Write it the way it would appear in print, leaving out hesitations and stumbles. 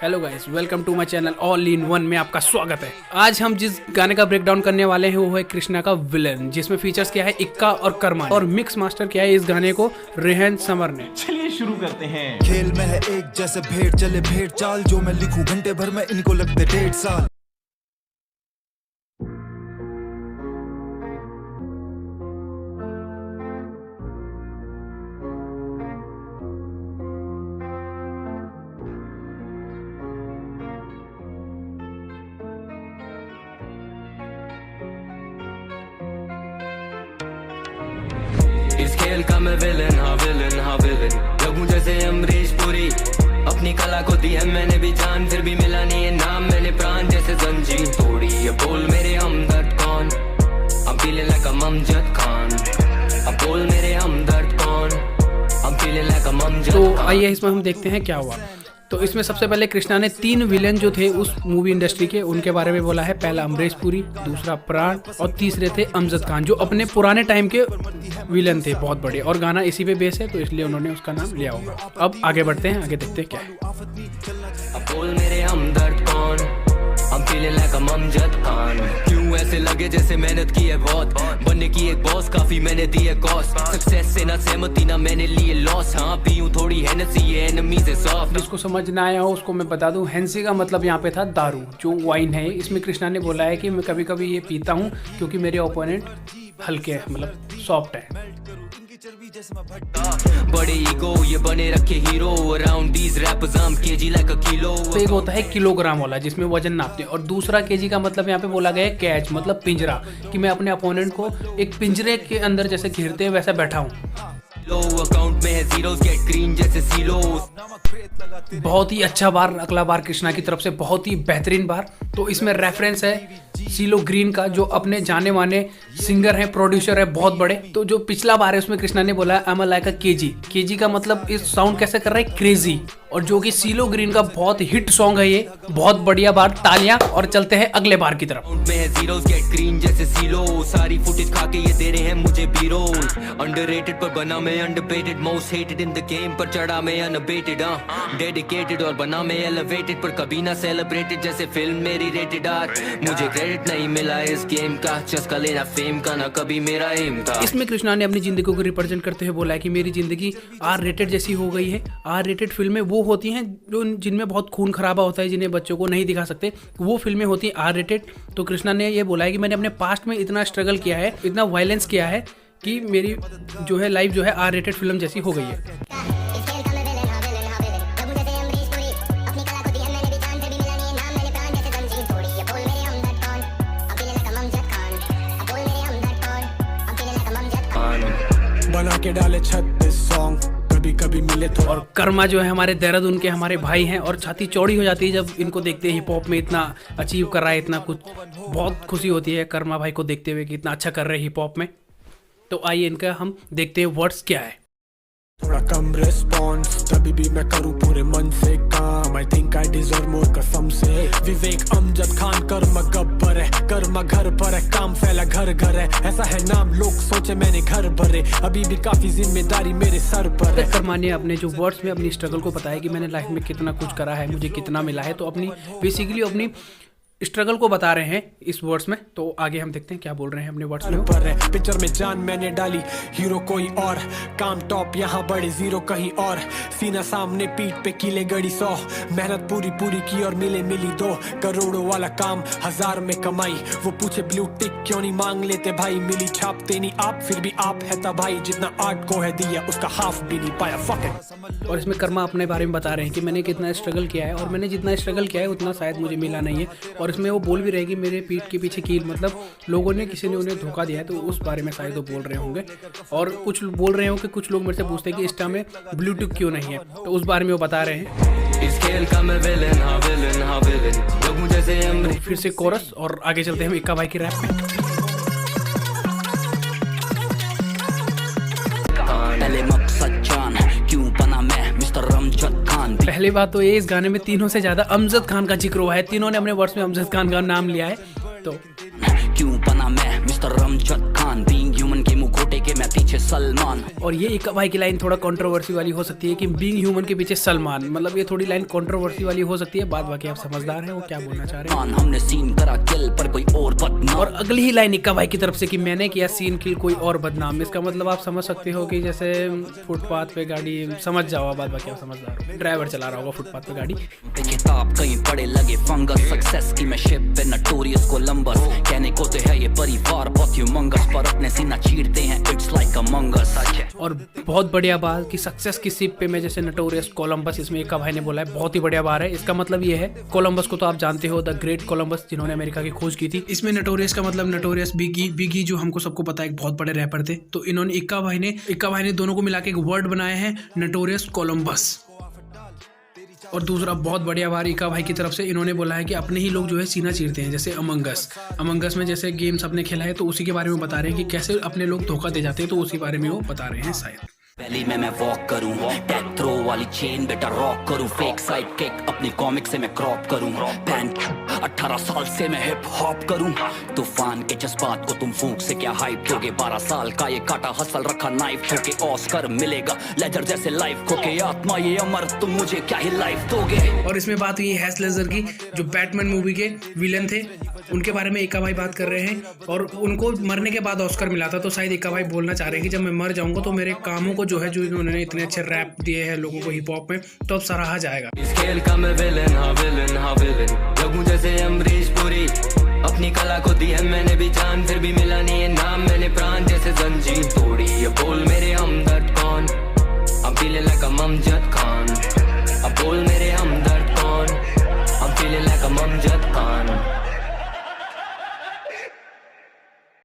Hello guys, welcome to my channel all in one में आपका स्वागत है। आज हम जिस गाने का ब्रेक डाउन करने वाले हैं वो है कृष्णा का विलन, जिसमें फीचर्स किया है इक्का और कर्मा और मिक्स मास्टर किया है इस गाने को रेहान समर ने। चलिए शुरू करते हैं। खेल में है एक जैसे भेड़ चले भेड़ चाल, जो मैं लिखूं घंटे भर में इनको लगते 1.5 साल। इस खेल का मैं विलन, हाँ विलन, हाँ विलन। लगूं जैसे अमरीश पुरी, अपनी कला को दी है मैंने भी जान, फिर भी मिला नहीं है नाम, मैंने प्राण जैसे जंजीर तोड़ी। ये बोल मेरे हमदर्द कौन, I'm feeling like I'm Amjad Khan. अब बोल मेरे हमदर्द कौन, I'm feeling like I'm Amjad तो खान। आइए इसमें हम देखते हैं क्या हुआ। तो इसमें सबसे पहले कृष्णा ने 3 विलेन जो थे उस मूवी इंडस्ट्री के, उनके बारे में बोला है। पहला अमरीश पुरी, दूसरा प्राण और तीसरे थे अमजद खान, जो अपने पुराने टाइम के विलेन थे बहुत बड़े। और गाना इसी पे बेस है तो इसलिए उन्होंने उसका नाम लिया होगा। अब आगे बढ़ते हैं, आगे देखते हैं क्या है। अब बोल मेरे हमदर्द कौन, I'm feeling like I'm Amjad Khan. क्यों ऐसे लगे जैसे मेहनत की है बहुत, बनने की एक बॉस काफी मैंने दी है कॉस्ट। सक्सेस से ना सहमति ना मैंने लिए लॉस, हाँ पीऊं थोड़ी हेनेसी ये एनिमी से सॉफ्ट। जिसको समझ ना आया हो उसको मैं बता दूं, हेंसी का मतलब यहाँ पे था दारू, जो वाइन है। इसमें कृष्णा ने बोला है कि मैं कभी कभी ये पीता हूँ क्योंकि मेरे ओपोनेंट हल्के हैं, मतलब सॉफ्ट है। बड़े ईगो ये बने रखे hero, around these rappers I'm kg like a kilo। तो एक होता है किलोग्राम वाला जिसमें वजन नापते हैं, और दूसरा केजी का मतलब यहाँ पे बोला गया है कैच, मतलब पिंजरा, कि मैं अपने अपोनेंट को एक पिंजरे के अंदर जैसे घेरते हैं वैसा बैठा हूँ। लो अकाउंट में है जीरोस, गेट ग्रीन जैसे सीलोस। बहुत ही अच्छा बार, अगला बार कृष्णा की तरफ से बहुत ही बेहतरीन बार। तो इसमें रेफरेंस है सीलो ग्रीन का, जो अपने जाने माने सिंगर हैं, प्रोड्यूसर है बहुत बड़े। तो जो पिछला बार है उसमें कृष्णा ने बोला I am like a KG. KG का मतलब इस साउंड कैसे कर रहा है, क्रेजी। और जो कि सीलो ग्रीन का बहुत हिट सॉन्ग है ये, बहुत बढ़िया बार, तालियां। और चलते हैं अगले बार की तरफ। में है जीरोस, गेट ग्रीन जैसे सीलो। सारी फुटेज खा के ये दे रहे हैं मुझे बी रोल। अंडररेटेड पर बना मैं underrated, most hated in the game पर चढ़ा मैं अनअबेटेड, डेडिकेटेड और बना मैं एलिवेटेड, पर कभी ना सेलिब्रेटेड जैसे फिल्म मेरी रेटेड आर। मुझे क्रेडिट नहीं मिला इस गेम का, चस्का लेना फेम का ना कभी मेरा एम था। इसमें कृष्णा ने अपनी जिंदगी को रिप्रेजेंट करते हुए बोला है कि मेरी जिंदगी आर रेटेड जैसी हो गई है। आर रेटेड फिल्में वो होती हैं जो जिनमें बहुत खून खराबा होता है, जिन्हें बच्चों को नहीं दिखा सकते, वो फिल्में होती हैं आर रेटेड। तो कृष्णा ने ये बोला है कि मैंने अपने पास्ट में इतना स्ट्रगल किया है, इतना वायलेंस किया है कि मेरी जो है लाइफ जो है आर रेटेड फिल्म जैसी हो गई है। बना के डाले 36 सॉन्ग, कभी कभी मिले तो। और कर्मा जो है हमारे देहरादून के हमारे भाई हैं, और छाती चौड़ी हो जाती है जब इनको देखते हैं हिप हॉप में इतना अचीव कर रहा है, इतना कुछ। बहुत खुशी होती है कर्मा भाई को देखते हुए कि इतना अच्छा कर रहे हैं हिप हॉप में। तो आइए इनका हम देखते हैं वर्ड्स क्या है। थोड़ा कम रिस्पॉन्स, तभी भी मैं करूं पूरे मन से काम। I think I deserve more कसम से। विवेक अमजद खान कर्म गब्बर है, कर्म घर पर है, काम फैला घर घर है, ऐसा है नाम लोग सोचे मैंने घर भरे, अभी भी काफी जिम्मेदारी मेरे सर पर है। कर्मा ने अपने जो वर्ड्स में अपनी स्ट्रगल को बताया कि मैंने लाइफ में कितना कुछ करा है, मुझे कितना मिला है। तो अपनी बेसिकली अपनी स्ट्रगल को बता रहे हैं इस वर्ड्स में। तो आगे हम देखते हैं क्या बोल रहे हैं अपने वर्ड्स में। पर है पिक्चर में जान मैंने डाली, हीरो कोई और, काम टॉप यहाँ बड़े जीरो कहीं और, सीना सामने पीठ पे कीले गड़ी 100, मेहनत पूरी पूरी की और मिली 2 करोड़ों वाला काम 1000 में कमाई। वो पूछे ब्लू टिक क्यों नहीं मांग लेते भाई, मिली छापते नहीं आप, फिर भी आप है तब भाई, जितना आर्ट को है दिया उसका हाफ भी नहीं पाया। Fuck it. और इसमें कर्मा अपने बारे में बता रहे हैं कि मैंने कितना स्ट्रगल किया है, और मैंने जितना स्ट्रगल किया है उतना शायद मुझे मिला नहीं है। और इसमें वो बोल भी रहे कि मेरे पीठ के पीछे कील, मतलब लोगों ने, किसी ने उन्हें धोखा दिया है, तो उस बारे में शायद वो बोल रहे होंगे। और कुछ बोल रहे होंगे कि कुछ लोग मेरे से पूछते हैं कि इंस्टा में ब्लूटूथ क्यों नहीं है, तो उस बारे में वो बता रहे हैं। इस खेल का मैं विलन, हाँ विलन, हाँ विलन। लगूं जैसे अमरीश। फिर से कोरस और आगे चलते हैं हम इक्का भाई की रैप में। पहले मकसद जान क्यों बना मैं मिस्टर अमजद खान। पहली बात तो ये, इस गाने में तीनों से ज्यादा अमजद खान का जिक्र हुआ है। तीनों ने अपने वर्ड्स में अमजद खान का नाम लिया है। तो doctor Amjad Khan, being human के मुंह घोटे के मैं पीछे सलमान। और ये इक्का भाई की लाइन थोड़ा कंट्रोवर्सी वाली हो सकती है कि बीइंग ह्यूमन के पीछे सलमान, मतलब ये थोड़ी लाइन कंट्रोवर्सी वाली हो सकती है। बाद बाकी आप समझदार हैं वो क्या बोलना चाह रहे हैं। हमने सीन करा किल पर कोई और बदनाम। और अगली ही लाइन इक्का भाई की तरफ से कि मैंने किया सीन किल कोई और बदनाम, इसका मतलब आप समझ सकते हो कि जैसे फुटपाथ पे गाड़ी, समझ जाओ। बाद बाकी आप समझदार हो, ड्राइवर चला रहा होगा फुटपाथ पे गाड़ी। किताब कहीं पढ़े लगे फंगस, सक्सेस की मैं शिप पे नटोरियस कोलंबस। कहने को तो है ये परिवार बहुत ह्यूमंगस, पर अपने सीना चीरते हैं इट्स लाइक अमंग अस। और बहुत बढ़िया बात कि सक्सेस की शिप पे मैं जैसे नटोरियस कोलंबस, इसमें इक्का भाई ने बोला है, बहुत ही बढ़िया बात है। इसका मतलब ये है, कोलंबस को तो आप जानते हो, द ग्रेट कोलंबस, जिन्होंने अमेरिका की खोज की थी। इसमें नटोरियस का मतलब नटोरियस बिगी जो हमको सबको पता है एक बहुत बड़े रैपर थे। तो इन्होंने इक्का भाई ने दोनों को मिला के एक वर्ड बनाया है, नटोरियस कोलंबस। और दूसरा बहुत बढ़िया बार इक्का भाई की तरफ से इन्होंने बोला है कि अपने ही लोग जो है सीना चीरते हैं, जैसे अमंगस में जैसे गेम्स अपने खेला है तो उसी के बारे में बता रहे हैं कि कैसे अपने लोग धोखा दे जाते हैं, तो उसी बारे में वो बता रहे हैं शायद। पहली में मैं वॉक करूं, डेथ थ्रो वाली चेन बेटा रॉक करूं, फेक साइड किक अपनी कॉमिक से मैं क्रॉप करूं, पैन 18 साल से मैं हिप हॉप करूं, तूफान के जज्बात को तुम फूंक से क्या हाइप दोगे, 12 साल का ये काटा हसल रखा नाइफ ठोके, ऑस्कर मिलेगा लेजर जैसे लाइफ खोके, आत्मा ये अमर तुम मुझे क्या ही लाइफ दोगे। और इसमें बात हुई है हैथ लेजर की, जो बैटमैन मूवी के विलन थे, उनके बारे में इक्का भाई बात कर रहे हैं। और उनको मरने के बाद ऑस्कर मिला था, तो शायद इक्का भाई बोलना चाह रहे हैं कि जब मैं मर जाऊंगा तो मेरे कामों को जो है, जो इन्होंने इतने अच्छे रैप दिए हैं लोगों को हिप हॉप में, तो अब सराहा जाएगा। इस खेल का मैं विलन, हाँ विलन, हाँ विलन, लगूं जैसे अमरीश पुरी, अपनी कला को दी है मैंने भी जान, फिर भी मिला नहीं है नाम, मैंने प्राण जैसे जंजीर तोड़ी, ये बोल मेरे हमदर्द कौन, I'm feeling like I'm Amjad Khan।